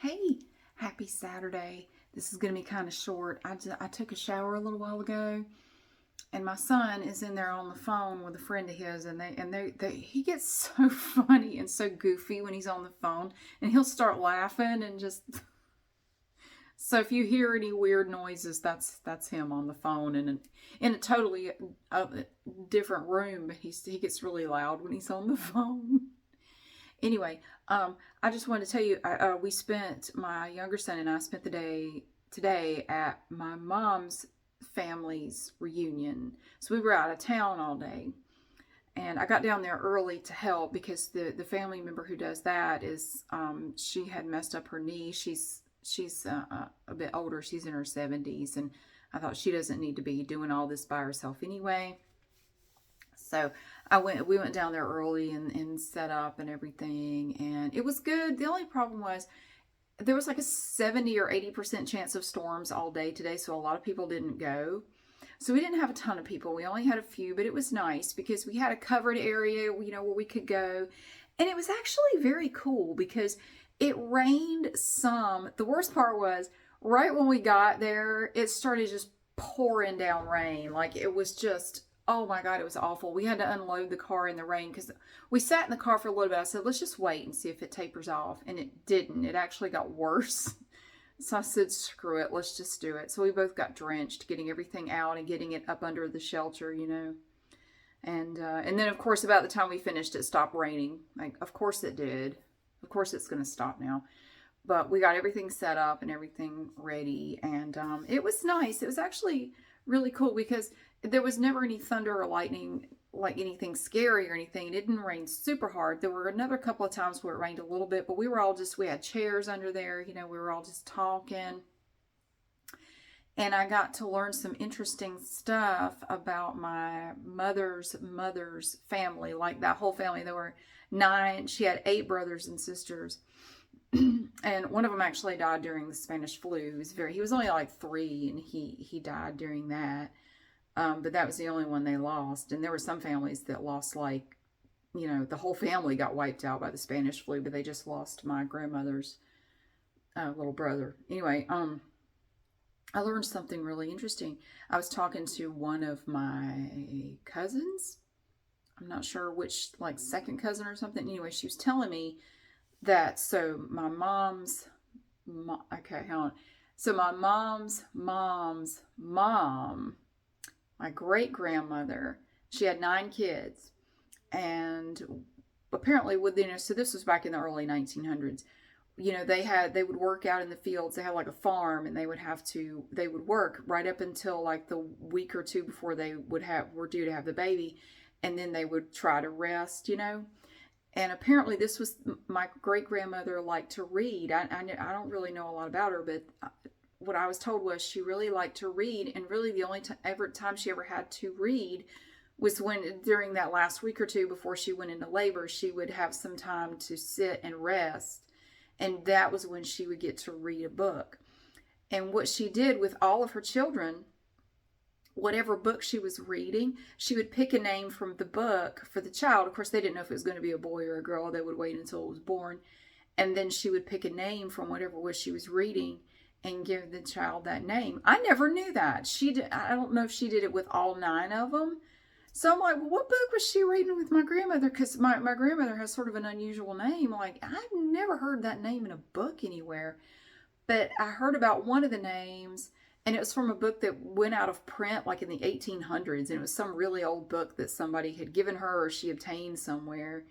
Hey, happy Saturday. This is going to be kind of short. I took a shower a little while ago, and my son is in there on the phone with a friend of his, and he gets so funny and so goofy when he's on the phone, and he'll start laughing and just. So if you hear any weird noises, that's him on the phone and in a totally different room. But he gets really loud when he's on the phone. Anyway, I just wanted to tell you, we spent, my younger son and I spent the day today at my mom's family's reunion. So we were out of town all day. And I got down there early to help because the family member who does that is, she had messed up her knee. She's a bit older. She's in her 70s. And I thought she doesn't need to be doing all this by herself anyway. So we went down there early and set up and everything, and it was good. The only problem was there was like a 70 or 80% chance of storms all day today, so a lot of people didn't go. So we didn't have a ton of people. We only had a few, but it was nice because we had a covered area, where we could go. And it was actually very cool because it rained some. The worst part was right when we got there, it started just pouring down rain. Like it was just, oh my God, it was awful. We had to unload the car in the rain because we sat in the car for a little bit. I said, let's just wait and see if it tapers off. And it didn't. It actually got worse. So I said, screw it. Let's just do it. So we both got drenched, getting everything out and getting it up under the shelter, And then, of course, about the time we finished, it stopped raining. Like, of course it did. Of course it's going to stop now. But we got everything set up and everything ready. And it was nice. It was actually really cool because there was never any thunder or lightning, like anything scary or anything. It didn't rain super hard. There were another couple of times where it rained a little bit, but we had chairs under there. We were all just talking. And I got to learn some interesting stuff about my mother's family, like that whole family. There were 9, she had 8 brothers and sisters. And one of them actually died during the Spanish flu. He was only like 3 and he died during that. But that was the only one they lost. And there were some families that lost the whole family got wiped out by the Spanish flu, but they just lost my grandmother's little brother. Anyway, I learned something really interesting. I was talking to one of my cousins. I'm not sure which, like second cousin or something. Anyway, she was telling me that, so my mom's mom, my great grandmother, she had 9 kids, and apparently so this was back in the early 1900s. They would work out in the fields. They had like a farm, and they would work right up until like the week or 2 before they were due to have the baby, and then they would try to rest. And apparently this was, my great grandmother liked to read. I don't really know a lot about her, but what I was told was she really liked to read, and really the only time she ever had to read was when during that last week or 2 before she went into labor, she would have some time to sit and rest, and that was when she would get to read a book. And what she did with all of her children, whatever book she was reading, she would pick a name from the book for the child. Of course, they didn't know if it was going to be a boy or a girl. They would wait until it was born, and then she would pick a name from whatever it was she was reading and give the child that name. I never knew that. I don't know if she did it with all 9 of them. So I'm like, well, what book was she reading with my grandmother? Because my grandmother has sort of an unusual name. Like, I've never heard that name in a book anywhere. But I heard about one of the names, and it was from a book that went out of print like in the 1800s. And it was some really old book that somebody had given her or she obtained somewhere.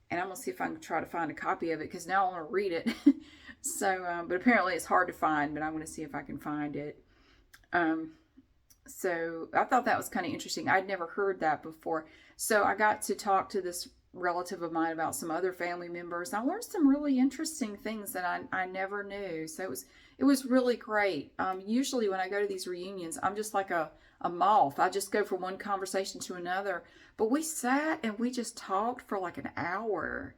And I'm going to see if I can try to find a copy of it, because now I want to read it. So, but apparently it's hard to find, but I'm going to see if I can find it. So I thought that was kind of interesting. I'd never heard that before. So I got to talk to this relative of mine about some other family members. I learned some really interesting things that I never knew. So it was really great. Usually when I go to these reunions, I'm just like a moth. I just go from one conversation to another. But we sat and we just talked for like an hour.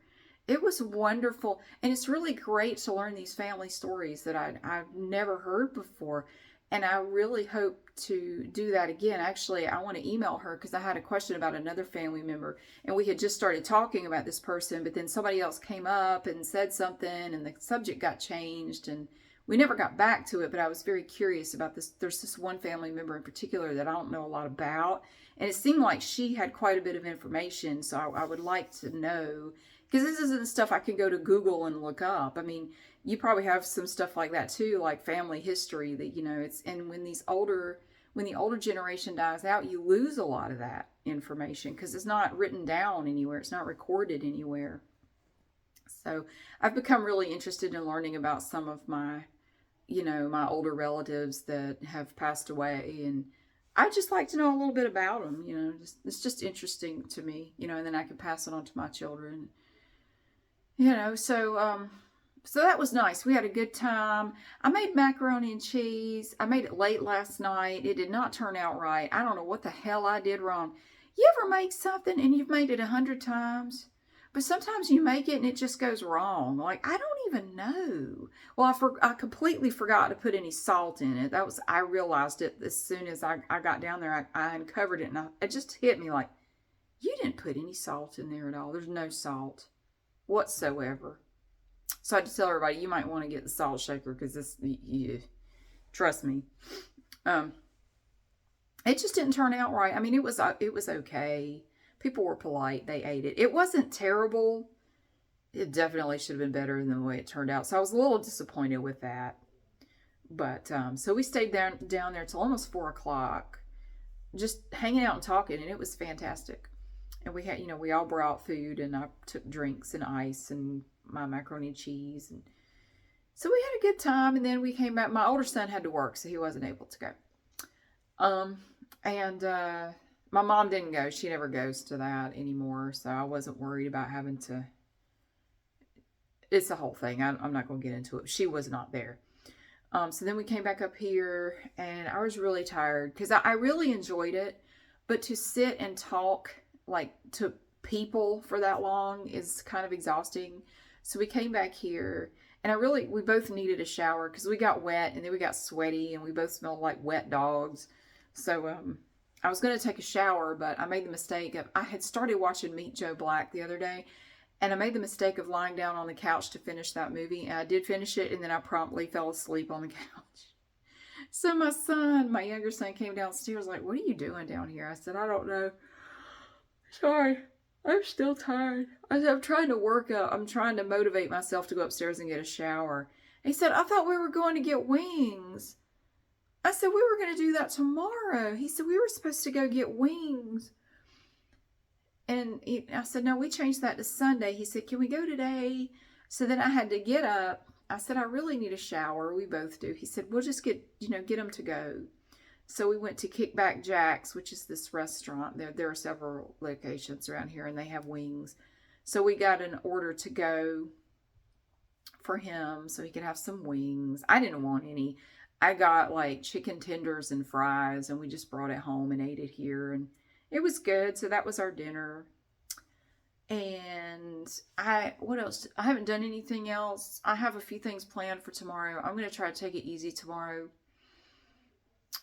It was wonderful. And it's really great to learn these family stories that I've never heard before. And I really hope to do that again. Actually, I want to email her because I had a question about another family member, and we had just started talking about this person, but then somebody else came up and said something, and the subject got changed, and we never got back to it. But I was very curious about this. There's this one family member in particular that I don't know a lot about, and it seemed like she had quite a bit of information, so I would like to know, because this isn't stuff I can go to Google and look up. I mean, you probably have some stuff like that too, like family history that, it's, and when the older generation dies out, you lose a lot of that information because it's not written down anywhere. It's not recorded anywhere. So I've become really interested in learning about some of my, my older relatives that have passed away. And I just like to know a little bit about them, it's just interesting to me, and then I can pass it on to my children, so that was nice. We had a good time. I made macaroni and cheese. I made it late last night. It did not turn out right. I don't know what the hell I did wrong. You ever make something and you've made it 100 times? But sometimes you make it and it just goes wrong. Like, I don't even know. Well, I completely forgot to put any salt in it. I realized it as soon as I got down there. I uncovered it and it just hit me like, you didn't put any salt in there at all. There's no salt whatsoever. So I had to tell everybody, you might want to get the salt shaker because trust me. It just didn't turn out right. I mean, it was okay. People were polite. They ate it. It wasn't terrible. It definitely should have been better than the way it turned out. So I was a little disappointed with that. But so we stayed down there till almost 4 o'clock, just hanging out and talking, and it was fantastic. And we had, we all brought food, and I took drinks and ice and my macaroni and cheese, and so we had a good time. And then we came back. My older son had to work, so he wasn't able to go. And my mom didn't go. She never goes to that anymore, so I wasn't worried about having to. It's a whole thing. I'm not going to get into it. She was not there. So then we came back up here, and I was really tired because I really enjoyed it, but to sit and talk like to people for that long is kind of exhausting. So we came back here, and we both needed a shower because we got wet, and then we got sweaty, and we both smelled like wet dogs. So I was going to take a shower, but I made the mistake of, I had started watching Meet Joe Black the other day, and I made the mistake of lying down on the couch to finish that movie, and I did finish it, and then I promptly fell asleep on the couch. So my younger son, came downstairs like, what are you doing down here? I said, I don't know. Sorry. I'm still tired. I'm trying to work out. I'm trying to motivate myself to go upstairs and get a shower. And he said, I thought we were going to get wings. I said, we were going to do that tomorrow. He said, we were supposed to go get wings. And I said, no, we changed that to Sunday. He said, can we go today? So then I had to get up. I said, I really need a shower. We both do. He said, we'll just get them to go. So we went to Kickback Jack's, which is this restaurant. There are several locations around here, and they have wings. So we got an order to go for him so he could have some wings. I didn't want any. I got like chicken tenders and fries, and we just brought it home and ate it here. And it was good. So that was our dinner. And what else? I haven't done anything else. I have a few things planned for tomorrow. I'm going to try to take it easy tomorrow.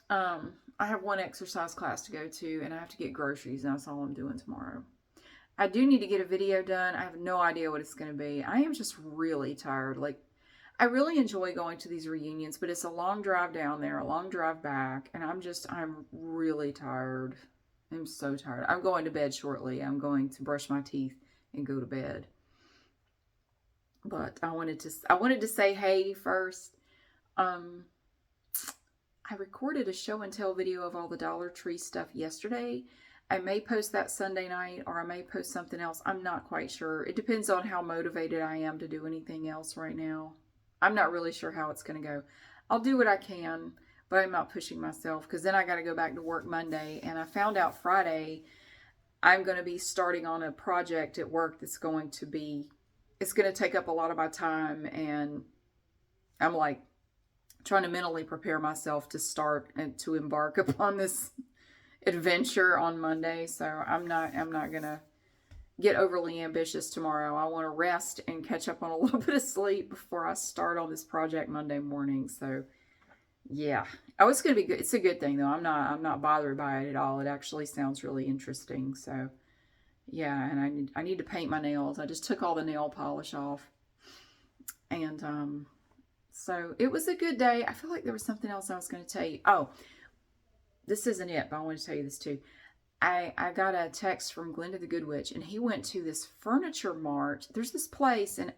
I have one exercise class to go to, and I have to get groceries, and that's all I'm doing tomorrow. I do need to get a video done. I have no idea what it's going to be. I am just really tired. Like, I really enjoy going to these reunions, but it's a long drive down there, a long drive back, and I'm really tired. I'm so tired. I'm going to bed shortly. I'm going to brush my teeth and go to bed. But I wanted to say hey first. I recorded a show and tell video of all the Dollar Tree stuff yesterday. I may post that Sunday night, or I may post something else. I'm not quite sure. It depends on how motivated I am to do anything else right now. I'm not really sure how it's going to go. I'll do what I can, but I'm not pushing myself because then I got to go back to work Monday. And I found out Friday I'm going to be starting on a project at work that's going to take up a lot of my time. And I'm like, trying to mentally prepare myself to start and to embark upon this adventure on Monday. So I'm not going to get overly ambitious tomorrow. I want to rest and catch up on a little bit of sleep before I start on this project Monday morning. So Yeah. Oh, it's gonna be good. It's a good thing though. I'm not bothered by it at all. It actually sounds really interesting. So yeah, and I need to paint my nails. I just took all the nail polish off. And so it was a good day. I feel like there was something else I was gonna tell you. Oh, this isn't it, but I want to tell you this too. I got a text from Glenda the Good Witch, and he went to this furniture mart. There's this place in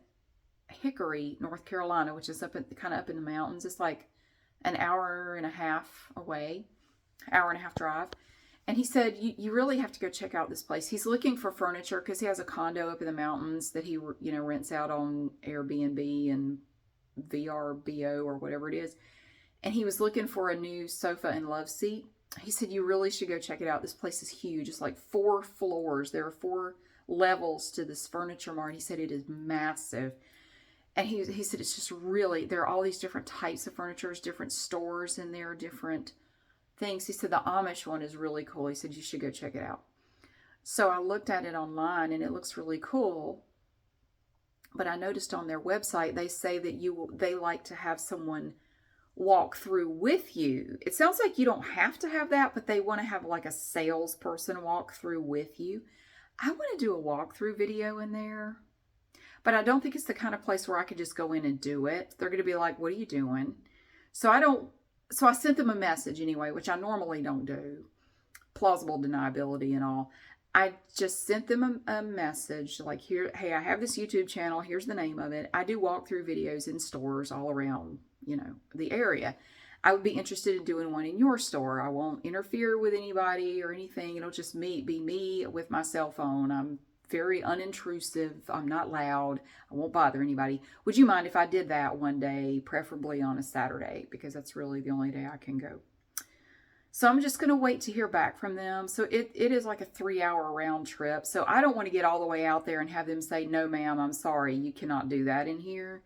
Hickory, North Carolina, which is kind of up in the mountains. It's like an hour and a half away, hour and a half drive. And he said, you really have to go check out this place. He's looking for furniture because he has a condo up in the mountains that he, rents out on Airbnb and VRBO or whatever it is. And he was looking for a new sofa and love seat. He said, you really should go check it out. This place is huge. It's like 4 floors. There are 4 levels to this furniture mart. He said it is massive. And he said it's just really, there are all these different types of furniture, different stores in there, different things. He said the Amish one is really cool. He said you should go check it out. So I looked at it online and it looks really cool. But I noticed on their website they say that they like to have someone walk through with you. It sounds like you don't have to have that, but they want to have like a salesperson walk through with you. I want to do a walkthrough video in there, but I don't think it's the kind of place where I could just go in and do it. They're going to be like, what are you doing? So I sent them a message anyway, which I normally don't do. Plausible deniability and all. I just sent them a message like, here, hey, I have this YouTube channel. Here's the name of it. I do walkthrough videos in stores all around, the area. I would be interested in doing one in your store. I won't interfere with anybody or anything. It'll just be me with my cell phone. I'm very unintrusive. I'm not loud. I won't bother anybody. Would you mind if I did that one day, preferably on a Saturday, because that's really the only day I can go. So I'm just going to wait to hear back from them. So it is like a 3-hour round trip. So I don't want to get all the way out there and have them say, no, ma'am, I'm sorry, you cannot do that in here.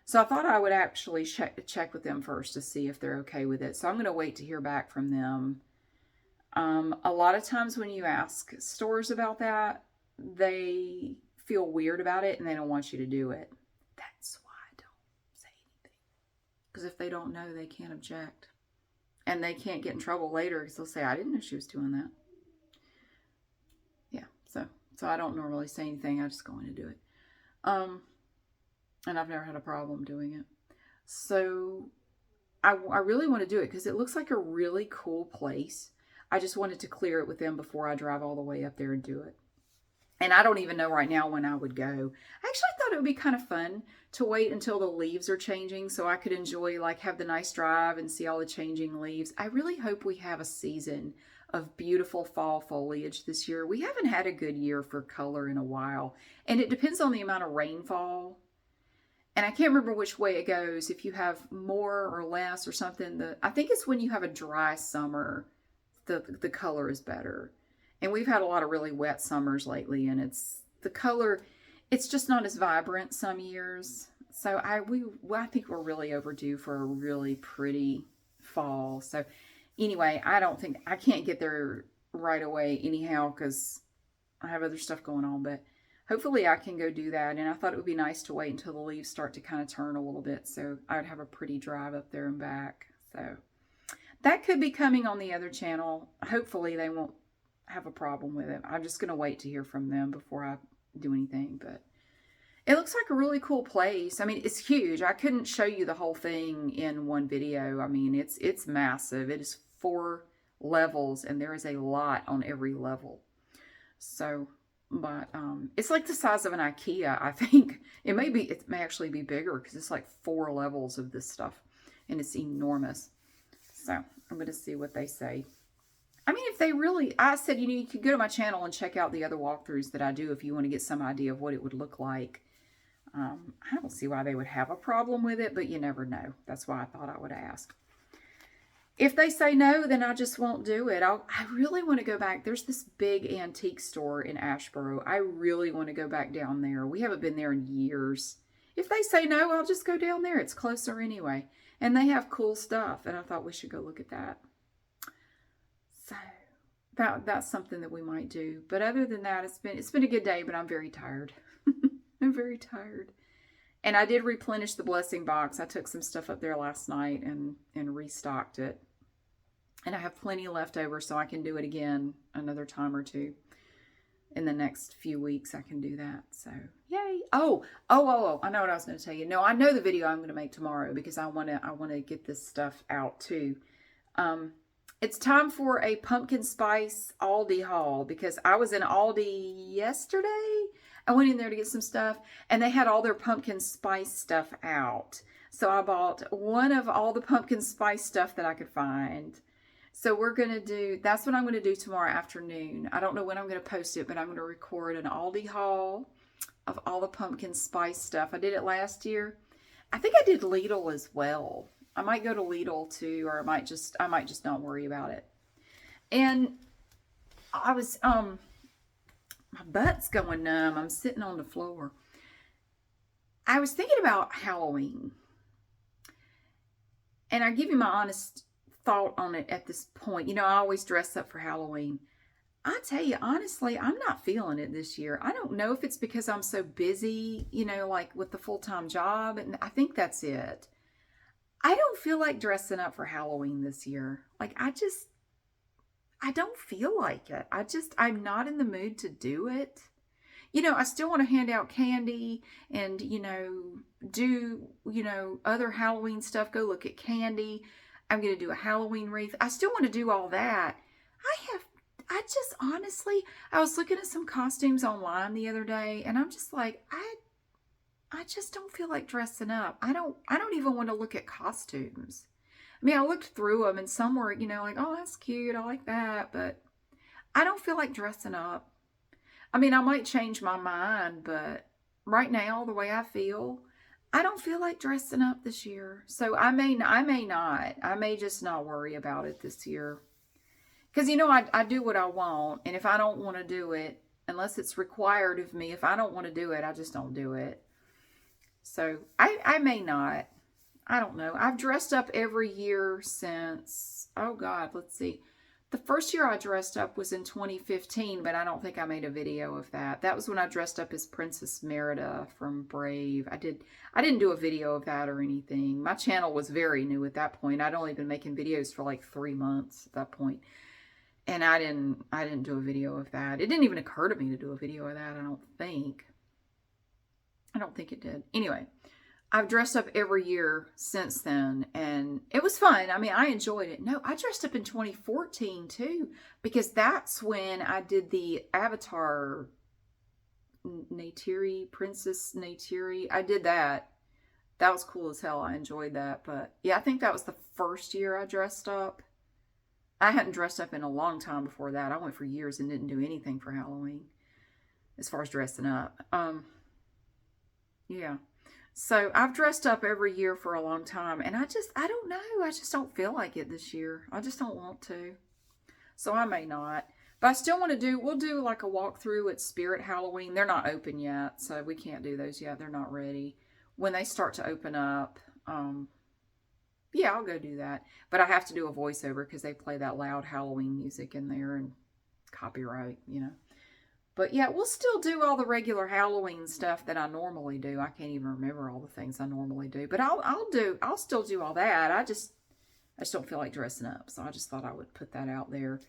So I thought I would actually check with them first to see if they're okay with it. So I'm going to wait to hear back from them. A lot of times when you ask stores about that, they feel weird about it and they don't want you to do it. That's why I don't say anything. Because if they don't know, they can't object. And they can't get in trouble later because they'll say, I didn't know she was doing that. Yeah, so I don't normally say anything. I just go in and do it. And I've never had a problem doing it. So I really want to do it because it looks like a really cool place. I just wanted to clear it with them before I drive all the way up there and do it. And I don't even know right now when I would go. I actually thought it would be kind of fun to wait until the leaves are changing so I could enjoy, like, have the nice drive and see all the changing leaves. I really hope we have a season of beautiful fall foliage this year. We haven't had a good year for color in a while. And it depends on the amount of rainfall. And I can't remember which way it goes, if you have more or less or something. I think it's when you have a dry summer, the color is better. And we've had a lot of really wet summers lately, and the color, it's just not as vibrant some years. So I think we're really overdue for a really pretty fall. So anyway, I can't get there right away anyhow because I have other stuff going on, but hopefully I can go do that. And I thought it would be nice to wait until the leaves start to kind of turn a little bit so I would have a pretty drive up there and back. So that could be coming on the other channel. Hopefully they won't have a problem with it. I'm just going to wait to hear from them before I do anything, but it looks like a really cool place. I mean, it's huge. I couldn't show you the whole thing in one video. I mean, it's massive. It is 4 levels and there is a lot on every level. So, but it's like the size of an IKEA, I think. It may actually be bigger because it's like 4 levels of this stuff and it's enormous. So I'm going to see what they say. I mean, if they really, I said, you could go to my channel and check out the other walkthroughs that I do if you want to get some idea of what it would look like. I don't see why they would have a problem with it, but you never know. That's why I thought I would ask. If they say no, then I just won't do it. I really want to go back. There's this big antique store in Asheboro. I really want to go back down there. We haven't been there in years. If they say no, I'll just go down there. It's closer anyway. And they have cool stuff, and I thought we should go look at that. So that's something that we might do. But other than that, it's been a good day, but I'm very tired. I'm very tired. And I did replenish the blessing box. I took some stuff up there last night and restocked it. And I have plenty left over, so I can do it again another time or two. In the next few weeks, I can do that. So, yay. Oh, I know what I was going to tell you. No, I know the video I'm going to make tomorrow because I want to get this stuff out too. It's time for a pumpkin spice Aldi haul because I was in Aldi yesterday. I went in there to get some stuff and they had all their pumpkin spice stuff out. So I bought one of all the pumpkin spice stuff that I could find. So that's what I'm going to do tomorrow afternoon. I don't know when I'm going to post it, but I'm going to record an Aldi haul of all the pumpkin spice stuff. I did it last year. I think I did Lidl as well. I might go to Lidl too, or I might just not worry about it. And I was, my butt's going numb. I'm sitting on the floor. I was thinking about Halloween. And I give you my honest thought on it at this point. You know, I always dress up for Halloween. I tell you, honestly, I'm not feeling it this year. I don't know if it's because I'm so busy, you know, like with the full-time job. And I think that's it. I don't feel like dressing up for Halloween this year. Like, I don't feel like it. I'm not in the mood to do it. You know, I still want to hand out candy and, you know, do, you know, other Halloween stuff. Go look at candy. I'm going to do a Halloween wreath. I still want to do all that. Honestly, I was looking at some costumes online the other day and I'm just like, I just don't feel like dressing up. I don't even want to look at costumes. I mean, I looked through them and some were, you know, like, oh, that's cute. I like that. But I don't feel like dressing up. I mean, I might change my mind, but right now, the way I feel, I don't feel like dressing up this year. So I may not. I may just not worry about it this year. Because, you know, I do what I want. And if I don't want to do it, unless it's required of me, if I don't want to do it, I just don't do it. So I may not. I don't know. I've dressed up every year since, oh God, let's see. The first year I dressed up was in 2015, but I don't think I made a video of that. That was when I dressed up as Princess Merida from Brave. I didn't do a video of that or anything. My channel was very new at that point. I'd only been making videos for like 3 months at that point. And I didn't do a video of that. It didn't even occur to me to do a video of that, I don't think. I don't think it did. Anyway, I've dressed up every year since then, and it was fun. I mean, I enjoyed it. No, I dressed up in 2014 too, because that's when I did the Avatar Neytiri, Princess Neytiri. I did that. That was cool as hell. I enjoyed that. But yeah, I think that was the first year I dressed up. I hadn't dressed up in a long time before that. I went for years and didn't do anything for Halloween as far as dressing up. Yeah. So I've dressed up every year for a long time, and I don't know. I just don't feel like it this year. I just don't want to. So I may not. But I still want to we'll do like a walkthrough at Spirit Halloween. They're not open yet, so we can't do those yet. They're not ready. When they start to open up, yeah, I'll go do that. But I have to do a voiceover because they play that loud Halloween music in there and copyright, you know. But yeah, we'll still do all the regular Halloween stuff that I normally do. I can't even remember all the things I normally do. But I'll still do all that. I just don't feel like dressing up. So I just thought I would put that out there.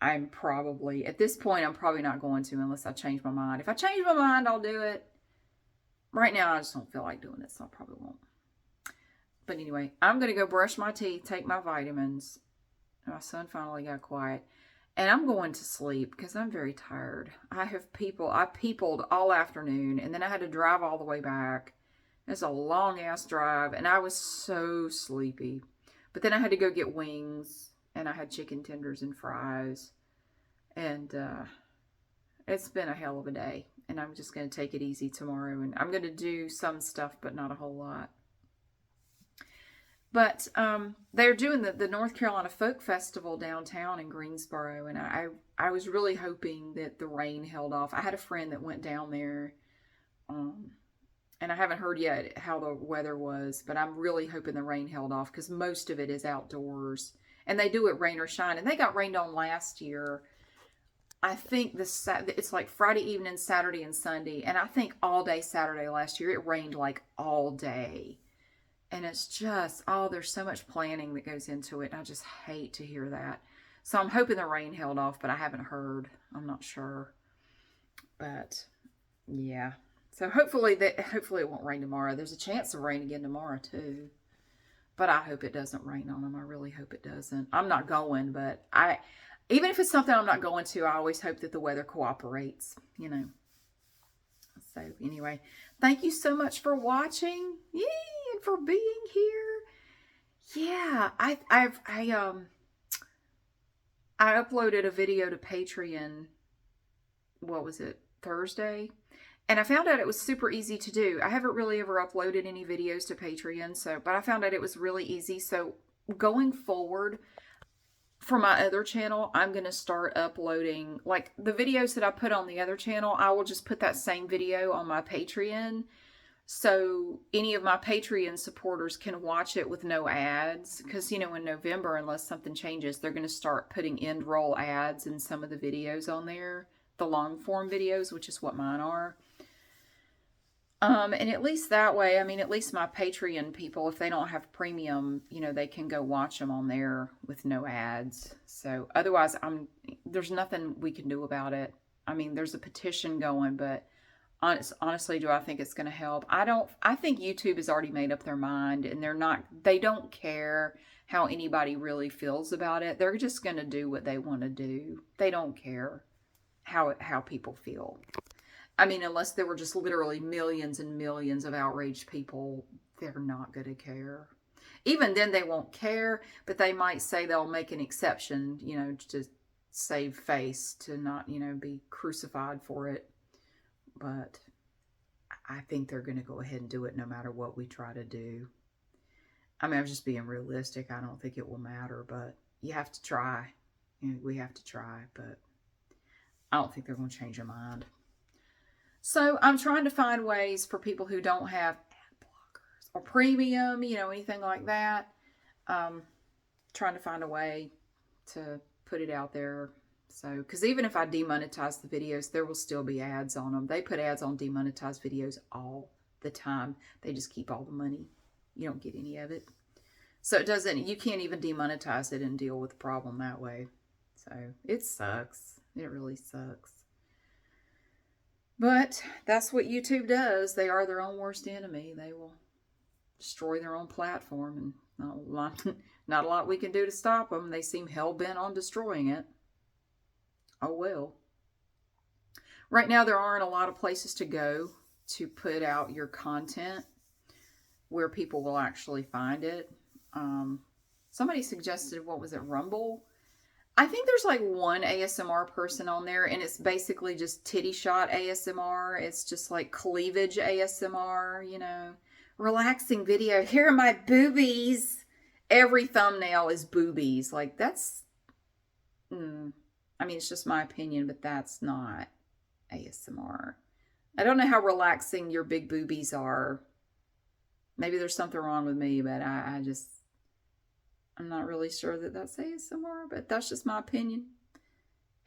At this point, I'm probably not going to unless I change my mind. If I change my mind, I'll do it. Right now, I just don't feel like doing it, so I probably won't. But anyway, I'm going to go brush my teeth, take my vitamins. My son finally got quiet. And I'm going to sleep because I'm very tired. I peopled all afternoon, and then I had to drive all the way back. It's a long-ass drive, and I was so sleepy. But then I had to go get wings, and I had chicken tenders and fries. And it's been a hell of a day. And I'm just going to take it easy tomorrow. And I'm going to do some stuff, but not a whole lot. But they're doing the North Carolina Folk Festival downtown in Greensboro, and I was really hoping that the rain held off. I had a friend that went down there, and I haven't heard yet how the weather was, but I'm really hoping the rain held off because most of it is outdoors, and they do it rain or shine, and they got rained on last year. I think it's like Friday evening, Saturday, and Sunday. And I think all day Saturday last year, it rained like all day. And it's just, oh, there's so much planning that goes into it. And I just hate to hear that. So I'm hoping the rain held off, but I haven't heard. I'm not sure. But yeah. So hopefully it won't rain tomorrow. There's a chance of rain again tomorrow too. But I hope it doesn't rain on them. I really hope it doesn't. I'm not going, but even if it's something I'm not going to, I always hope that the weather cooperates, you know. So anyway, thank you so much for watching. Yay, and for being here. Yeah, I uploaded a video to Patreon. What was it? Thursday. And I found out it was super easy to do. I haven't really ever uploaded any videos to Patreon, but I found out it was really easy. So going forward, for my other channel, I'm going to start uploading, like the videos that I put on the other channel, I will just put that same video on my Patreon. So any of my Patreon supporters can watch it with no ads. Because, you know, in November, unless something changes, they're going to start putting end roll ads in some of the videos on there. The long form videos, which is what mine are. And at least that way, I mean, at least my Patreon people, if they don't have premium, you know, they can go watch them on there with no ads. So otherwise, there's nothing we can do about it. I mean, there's a petition going, but honestly, do I think it's going to help? I think YouTube has already made up their mind, and they don't care how anybody really feels about it. They're just going to do what they want to do. They don't care how people feel. I mean, unless there were just literally millions and millions of outraged people, they're not going to care. Even then, they won't care, but they might say they'll make an exception, you know, to save face, to not, you know, be crucified for it. But I think they're going to go ahead and do it no matter what we try to do. I mean, I'm just being realistic. I don't think it will matter, but you have to try. You know, we have to try, but I don't think they're going to change their mind. So I'm trying to find ways for people who don't have ad blockers or premium, you know, anything like that. Trying to find a way to put it out there. So, because even if I demonetize the videos, there will still be ads on them. They put ads on demonetized videos all the time. They just keep all the money. You don't get any of it. So you can't even demonetize it and deal with the problem that way. So it sucks. It really sucks. But that's what YouTube does. They are their own worst enemy. They will destroy their own platform, and not a lot we can do to stop them. They seem hell-bent on destroying it. Oh well. Right now, there aren't a lot of places to go to put out your content where people will actually find it. Somebody suggested, what was it, Rumble? I think there's like one ASMR person on there, and it's basically just titty shot ASMR. It's just like cleavage ASMR, you know. Relaxing video. Here are my boobies. Every thumbnail is boobies. Like, that's... I mean, it's just my opinion, but that's not ASMR. I don't know how relaxing your big boobies are. Maybe there's something wrong with me, but I'm not really sure that that's ASMR, but that's just my opinion.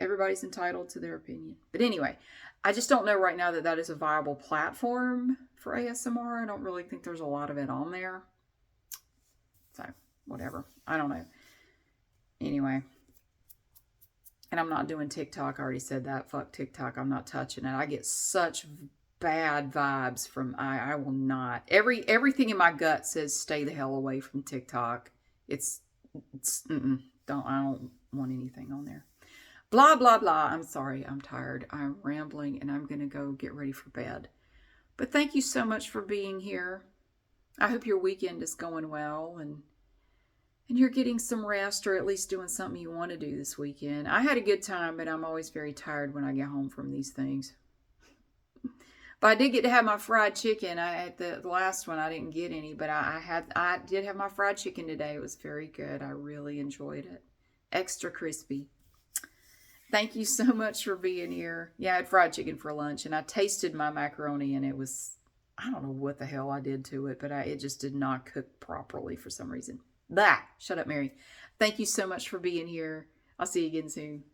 Everybody's entitled to their opinion. But anyway, I just don't know right now that that is a viable platform for ASMR. I don't really think there's a lot of it on there. So, whatever. I don't know. Anyway. And I'm not doing TikTok. I already said that. Fuck TikTok. I'm not touching it. I get such bad vibes from... I will not. Everything in my gut says stay the hell away from TikTok. I don't want anything on there. Blah, blah, blah. I'm sorry. I'm tired. I'm rambling, and I'm going to go get ready for bed. But thank you so much for being here. I hope your weekend is going well, and you're getting some rest, or at least doing something you want to do this weekend. I had a good time, but I'm always very tired when I get home from these things. But I did get to have my fried chicken. At the last one, I didn't get any, but I did have my fried chicken today. It was very good. I really enjoyed it. Extra crispy. Thank you so much for being here. Yeah, I had fried chicken for lunch, and I tasted my macaroni, and it was, I don't know what the hell I did to it, but it just did not cook properly for some reason. Shut up, Mary. Thank you so much for being here. I'll see you again soon.